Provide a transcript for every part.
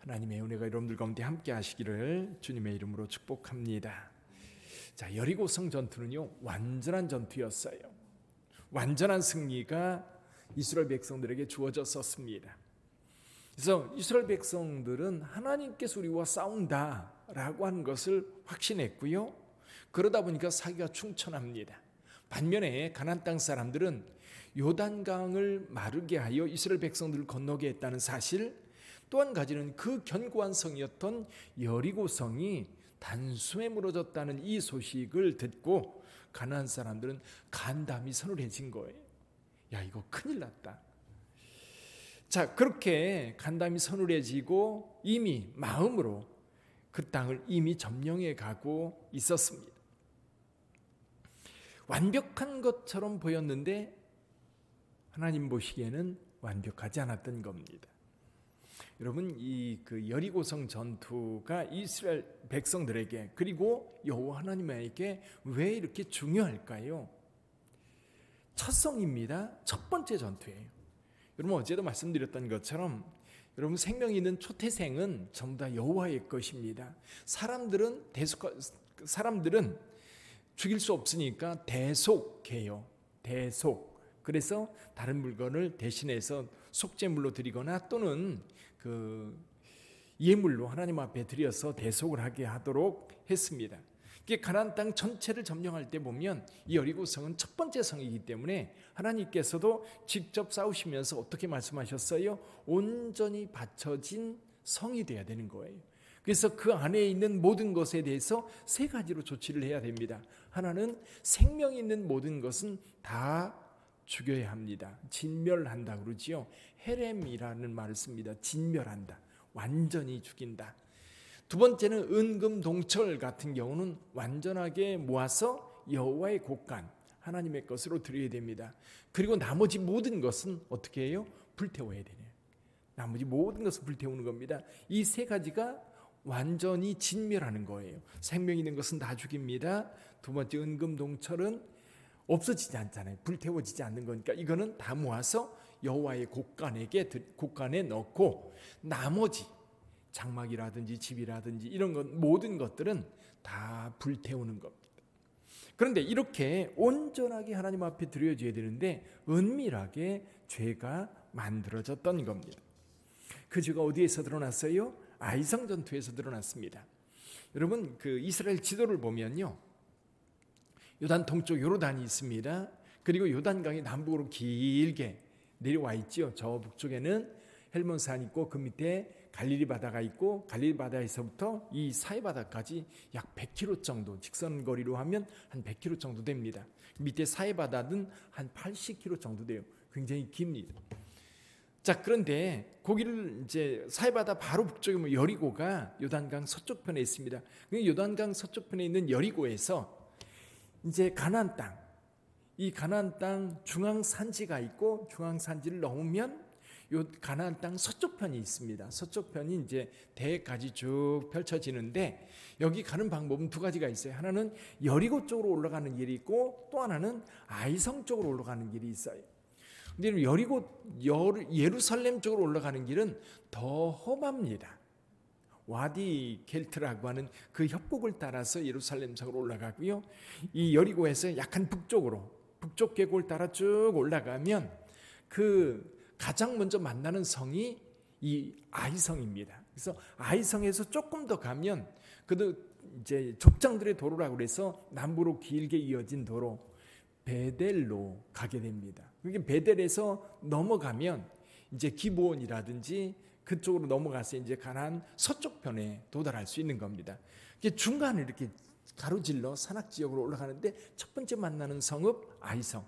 하나님의 은혜가 여러분들 가운데 함께 하시기를 주님의 이름으로 축복합니다. 자, 여리고성 전투는요, 완전한 전투였어요. 완전한 승리가 이스라엘 백성들에게 주어졌었습니다. 그래서 이스라엘 백성들은 하나님께서 우리와 싸운다라고 하는 것을 확신했고요. 그러다 보니까 사기가 충천합니다. 반면에 가나안 땅 사람들은 요단강을 마르게 하여 이스라엘 백성들을 건너게 했다는 사실, 또 한 가지는 그 견고한 성이었던 여리고성이 단숨에 무너졌다는 이 소식을 듣고 가나안 사람들은 간담이 서늘해진 거예요. 야, 이거 큰일 났다. 자, 그렇게 간담이 서늘해지고 이미 마음으로 그 땅을 이미 점령해 가고 있었습니다. 완벽한 것처럼 보였는데 하나님 보시기에는 완벽하지 않았던 겁니다. 여러분, 이 여리고성 전투가 이스라엘 백성들에게 그리고 여호와 하나님에게 왜 이렇게 중요할까요? 첫 성입니다. 첫 번째 전투예요. 여러분, 어제도 말씀드렸던 것처럼 여러분, 생명이 있는 초태생은 전부 다 여호와의 것입니다. 사람들은 죽일 수 없으니까 대속해요. 대속. 그래서 다른 물건을 대신해서 속죄물로 드리거나 또는 예물로 하나님 앞에 드려서 대속을 하게 하도록 했습니다. 가나안 땅 전체를 점령할 때 보면 이 여리고성은 첫 번째 성이기 때문에 하나님께서도 직접 싸우시면서 어떻게 말씀하셨어요? 온전히 받쳐진 성이 되어야 되는 거예요. 그래서 그 안에 있는 모든 것에 대해서 세 가지로 조치를 해야 됩니다. 하나는 생명 있는 모든 것은 다 죽여야 합니다. 진멸한다 그러지요. 헤렘이라는 말을 씁니다. 진멸한다. 완전히 죽인다. 두 번째는 은금동철 같은 경우는 완전하게 모아서 여호와의 곳간, 하나님의 것으로 드려야 됩니다. 그리고 나머지 모든 것은 어떻게 해요? 불태워야 되네요. 나머지 모든 것을 불태우는 겁니다. 이 세 가지가 완전히 진멸하는 거예요. 생명 있는 것은 다 죽입니다. 두 번째 은금동철은 없어지지 않잖아요. 불태워지지 않는 거니까 이거는 다 모아서 여호와의 곳간에 넣고 나머지 장막이라든지 집이라든지 이런 것 모든 것들은 다 불태우는 겁니다. 그런데 이렇게 온전하게 하나님 앞에 드려져야 되는데 은밀하게 죄가 만들어졌던 겁니다. 그 죄가 어디에서 드러났어요? 아이성 전투에서 드러났습니다. 여러분, 이스라엘 지도를 보면요, 요단 동쪽 요르단이 있습니다. 그리고 요단강이 남북으로 길게 내려와 있죠. 저 북쪽에는 헬몬산이 있고 그 밑에 갈릴리 바다가 있고 갈릴리 바다에서부터 이 사해 바다까지 약 100km 정도, 직선 거리로 하면 한 100km 정도 됩니다. 밑에 사해 바다는 한 80km 정도 돼요. 굉장히 깁니다. 자, 그런데 거기를 이제 사해 바다 바로 북쪽에 보면 여리고가 요단강 서쪽 편에 있습니다. 요단강 서쪽 편에 있는 여리고에서 이제 가나안 땅, 이 가나안 땅 중앙 산지가 있고 중앙 산지를 넘으면 요 가나안 땅 서쪽 편이 있습니다. 서쪽 편이 이제 대까지 쭉 펼쳐지는데 여기 가는 방법은 두 가지가 있어요. 하나는 여리고 쪽으로 올라가는 길이 있고 또 하나는 아이성 쪽으로 올라가는 길이 있어요. 근데 예루살렘 쪽으로 올라가는 길은 더 험합니다. 와디 켈트라고 하는 그 협곡을 따라서 예루살렘 쪽으로 올라가고요. 이 여리고에서 약간 북쪽 계곡을 따라 쭉 올라가면 가장 먼저 만나는 성이 이 아이성입니다. 그래서 아이성에서 조금 더 가면 이제 족장들의 도로라고 그래서 남부로 길게 이어진 도로 베델로 가게 됩니다. 그게 베델에서 넘어가면 이제 기브온이라든지 그쪽으로 넘어가서 이제 가나안 서쪽 편에 도달할 수 있는 겁니다. 중간을 이렇게 가로질러 산악 지역으로 올라가는데 첫 번째 만나는 성읍 아이성.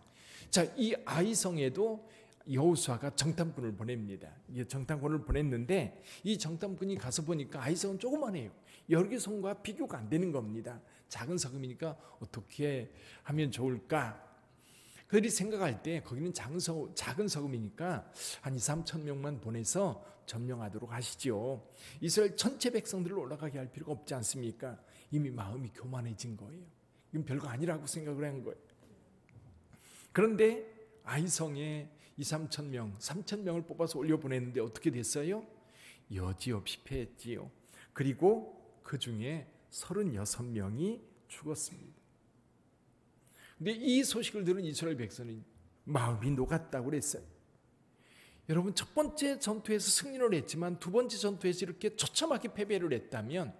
자, 이 아이성에도 여호수아가 정탐꾼을 보냅니다. 정탐꾼을 보냈는데 이 정탐꾼이 가서 보니까 아이성은 조그만해요. 여리고성과 비교가 안 되는 겁니다. 작은 성읍이니까 어떻게 하면 좋을까? 그들이 생각할 때 거기는 작은 성읍이니까 한 2-3천 명만 보내서 점령하도록 하시죠. 이스라엘 전체 백성들을 올라가게 할 필요가 없지 않습니까? 이미 마음이 교만해진 거예요. 이건 별거 아니라고 생각을 한 거예요. 그런데 아이성에 2-3천 명, 3천 명을 뽑아서 올려보냈는데 어떻게 됐어요? 여지없이 패했지요. 그리고 그 중에 36명이 죽었습니다. 근데 이 소식을 들은 이스라엘 백성은 마음이 녹았다고 그랬어요. 여러분, 첫 번째 전투에서 승리를 했지만 두 번째 전투에서 이렇게 처참하게 패배를 했다면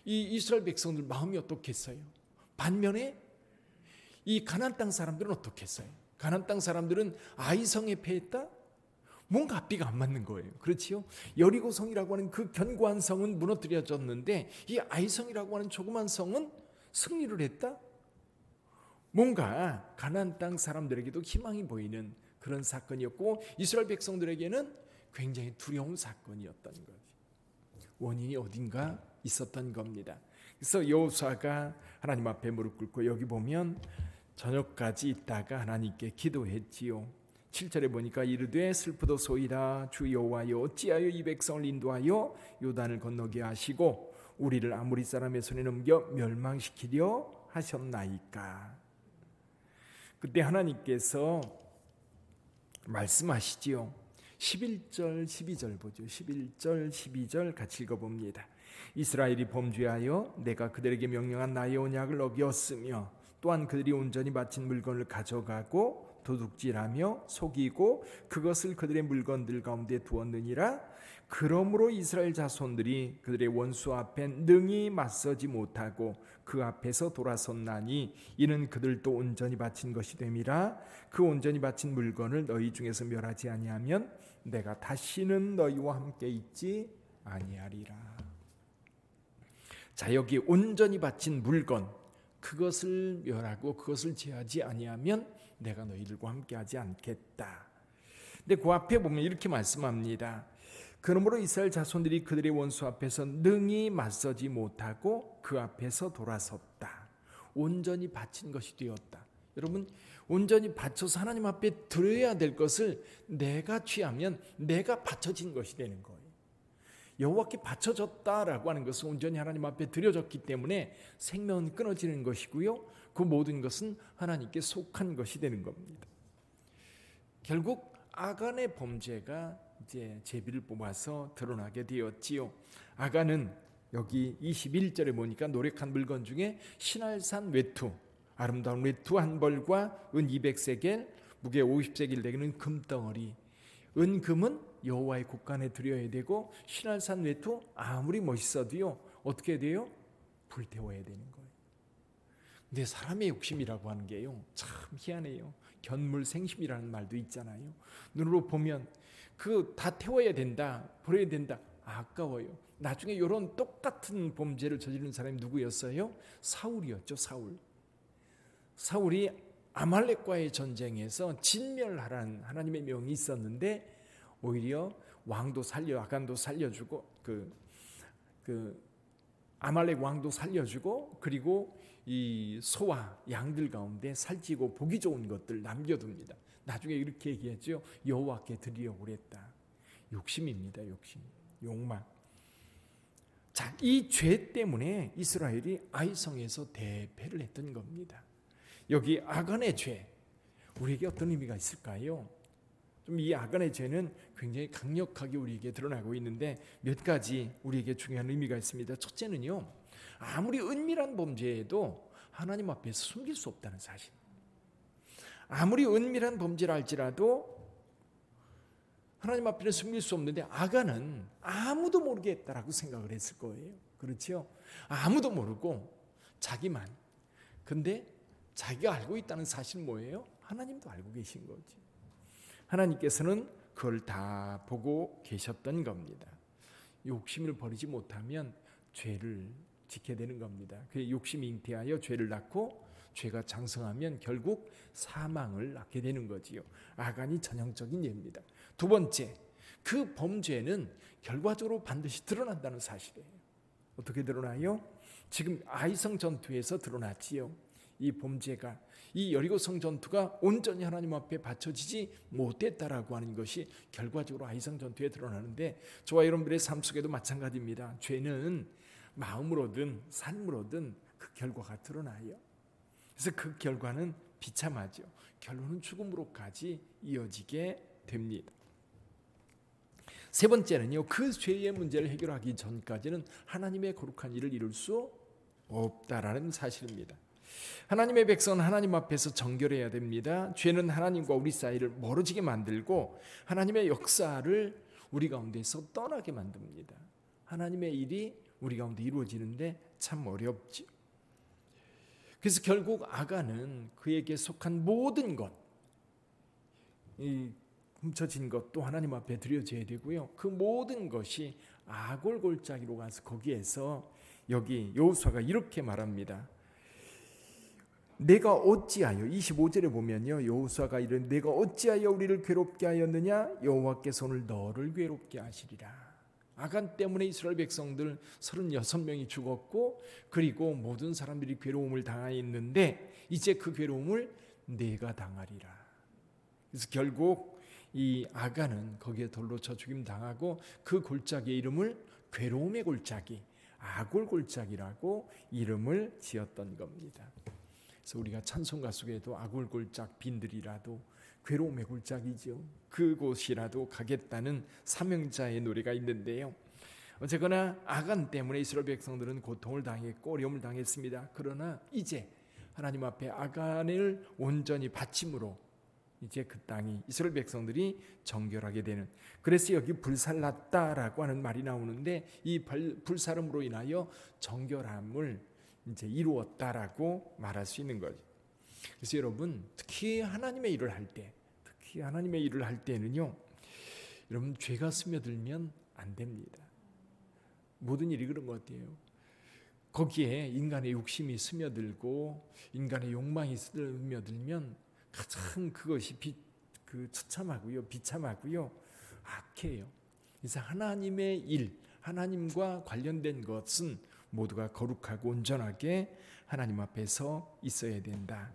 이 이스라엘 백성들 마음이 어떻겠어요? 반면에 이 가나안 땅 사람들은 어떻겠어요? 가나안 땅 사람들은 아이성에 패했다? 뭔가 앞뒤가 안 맞는 거예요. 그렇지요? 여리고성이라고 하는 그 견고한 성은 무너뜨려졌는데 이 아이성이라고 하는 조그만 성은 승리를 했다? 뭔가 가나안 땅 사람들에게도 희망이 보이는 그런 사건이었고 이스라엘 백성들에게는 굉장히 두려운 사건이었던 거죠. 원인이 어딘가 있었던 겁니다. 그래서 여호수아가 하나님 앞에 무릎 꿇고 여기 보면 저녁까지 있다가 하나님께 기도했지요. 7절에 보니까 이르되 슬프도소이다 주 여호와여 어찌하여 이 백성을 인도하여 요단을 건너게 하시고 우리를 아모리 사람의 손에 넘겨 멸망시키려 하셨나이까. 그때 하나님께서 말씀하시지요. 11절 12절 보죠. 11절 12절 같이 읽어봅니다. 이스라엘이 범죄하여 내가 그들에게 명령한 나의 언약을 어겼으며 또한 그들이 온전히 바친 물건을 가져가고 도둑질하며 속이고 그것을 그들의 물건들 가운데 두었느니라. 그러므로 이스라엘 자손들이 그들의 원수 앞에 능히 맞서지 못하고 그 앞에서 돌아섰나니 이는 그들도 온전히 바친 것이 됨이라. 그 온전히 바친 물건을 너희 중에서 멸하지 아니하면 내가 다시는 너희와 함께 있지 아니하리라. 자, 여기 온전히 바친 물건, 그것을 멸하고 그것을 제하지 아니하면 내가 너희들과 함께하지 않겠다. 근데 그 앞에 보면 이렇게 말씀합니다. 그러므로 이스라엘 자손들이 그들의 원수 앞에서 능히 맞서지 못하고 그 앞에서 돌아섰다. 온전히 바친 것이 되었다. 여러분, 온전히 바쳐서 하나님 앞에 드려야 될 것을 내가 취하면 내가 바쳐진 것이 되는 거예요. 여호와께 바쳐졌다라고 하는 것은 온전히 하나님 앞에 드려졌기 때문에 생명은 끊어지는 것이고요. 그 모든 것은 하나님께 속한 것이 되는 겁니다. 결국 아간의 범죄가 이제 제비를 뽑아서 드러나게 되었지요. 아간은 여기 21절에 보니까 노력한 물건 중에 신할산 외투, 아름다운 외투 한 벌과 은 200세겔, 무게 50세겔 되는 금덩어리. 은금은 여호와의 곳간에 드려야 되고 신할산 외투 아무리 멋있어도요 어떻게 돼요? 불태워야 되는 거예요. 근데 사람의 욕심이라고 하는 게요 참 희한해요. 견물생심이라는 말도 있잖아요. 눈으로 보면 그 다 태워야 된다, 버려야 된다. 아까워요. 나중에 이런 똑같은 범죄를 저지른 사람이 누구였어요? 사울이었죠. 사울이 아말렉과의 전쟁에서 진멸하라는 하나님의 명이 있었는데 오히려 아간도 살려주고 아말렉 왕도 살려주고 그리고 이 소와 양들 가운데 살찌고 보기 좋은 것들 남겨둡니다. 나중에 이렇게 얘기했죠. 여호와께 드리려고 그랬다. 욕심입니다. 욕심, 욕망. 자, 이 죄 때문에 이스라엘이 아이성에서 대패를 했던 겁니다. 여기 아간의 죄, 우리에게 어떤 의미가 있을까요? 좀 이 아간의 죄는 굉장히 강력하게 우리에게 드러나고 있는데 몇 가지 우리에게 중요한 의미가 있습니다. 첫째는요, 아무리 은밀한 범죄에도 하나님 앞에서 숨길 수 없다는 사실. 아무리 은밀한 범죄를 할지라도 하나님 앞에는 숨길 수 없는데 아간은 아무도 모르게 했다라고 생각을 했을 거예요. 그렇죠? 아무도 모르고 자기만. 근데 자기가 알고 있다는 사실 뭐예요? 하나님도 알고 계신 거지. 하나님께서는 그걸 다 보고 계셨던 겁니다. 욕심을 버리지 못하면 죄를 짓게 되는 겁니다. 그 욕심이 잉태하여 죄를 낳고 죄가 장성하면 결국 사망을 낳게 되는 거지요. 아간이 전형적인 예입니다. 두 번째, 그 범죄는 결과적으로 반드시 드러난다는 사실이에요. 어떻게 드러나요? 지금 아이성 전투에서 드러났지요. 이 범죄가, 이 여리고성 전투가 온전히 하나님 앞에 바쳐지지 못했다라고 하는 것이 결과적으로 아이성 전투에 드러나는데 저와 여러분들의 삶 속에도 마찬가지입니다. 죄는 마음으로든 삶으로든 그 결과가 드러나요. 그래서 그 결과는 비참하죠. 결론은 죽음으로까지 이어지게 됩니다. 세 번째는요, 그 죄의 문제를 해결하기 전까지는 하나님의 거룩한 일을 이룰 수 없다라는 사실입니다. 하나님의 백성은 하나님 앞에서 정결해야 됩니다. 죄는 하나님과 우리 사이를 멀어지게 만들고 하나님의 역사를 우리 가운데서 떠나게 만듭니다. 하나님의 일이 우리 가운데 이루어지는데 참 어렵죠. 그래서 결국 아간은 그에게 속한 모든 것, 이 훔쳐진 것도 하나님 앞에 드려져야 되고요. 그 모든 것이 아골 골짜기로 가서 거기에서 여기 여호수아가 이렇게 말합니다. 내가 어찌하여 25절에 보면요, 여호수아가 이런 내가 어찌하여 우리를 괴롭게 하였느냐, 여호와께서 오늘 너를 괴롭게 하시리라. 아간 때문에 이스라엘 백성들 36명이 죽었고 그리고 모든 사람들이 괴로움을 당하였는데 이제 그 괴로움을 내가 당하리라. 그래서 결국 이 아간은 거기에 돌로 쳐 죽임 당하고 그 골짜기의 이름을 괴로움의 골짜기, 아골 골짜기라고 이름을 지었던 겁니다. 그래서 우리가 찬송가 속에도 아골 골짝 빈들이라도 괴로움의 골짜기죠. 그곳이라도 가겠다는 사명자의 노래가 있는데요. 어쨌거나 아간 때문에 이스라엘 백성들은 고통을 당했고 어려움을 당했습니다. 그러나 이제 하나님 앞에 아간을 온전히 바침으로 이제 그 땅이 이스라엘 백성들이 정결하게 되는, 그래서 여기 불살랐다라고 하는 말이 나오는데 이 불사름으로 인하여 정결함을 이제 이루었다라고 말할 수 있는 거죠. 그래서 여러분, 특히 하나님의 일을 할 때는요, 여러분 죄가 스며들면 안 됩니다. 모든 일이 그런 것 같아요. 거기에 인간의 욕심이 스며들고 인간의 욕망이 스며들면 가장 그것이 처참하고요, 비참하고요, 악해요. 그래서 하나님의 일, 하나님과 관련된 것은 모두가 거룩하고 온전하게 하나님 앞에서 있어야 된다.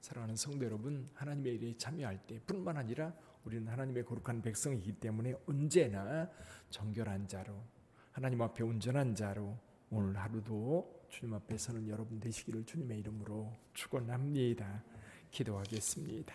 사랑하는 성도 여러분, 하나님의 일에 참여할 때 뿐만 아니라 우리는 하나님의 거룩한 백성이기 때문에 언제나 정결한 자로, 하나님 앞에 온전한 자로 오늘 하루도 주님 앞에 서는 여러분 되시기를 주님의 이름으로 축원합니다. 기도하겠습니다.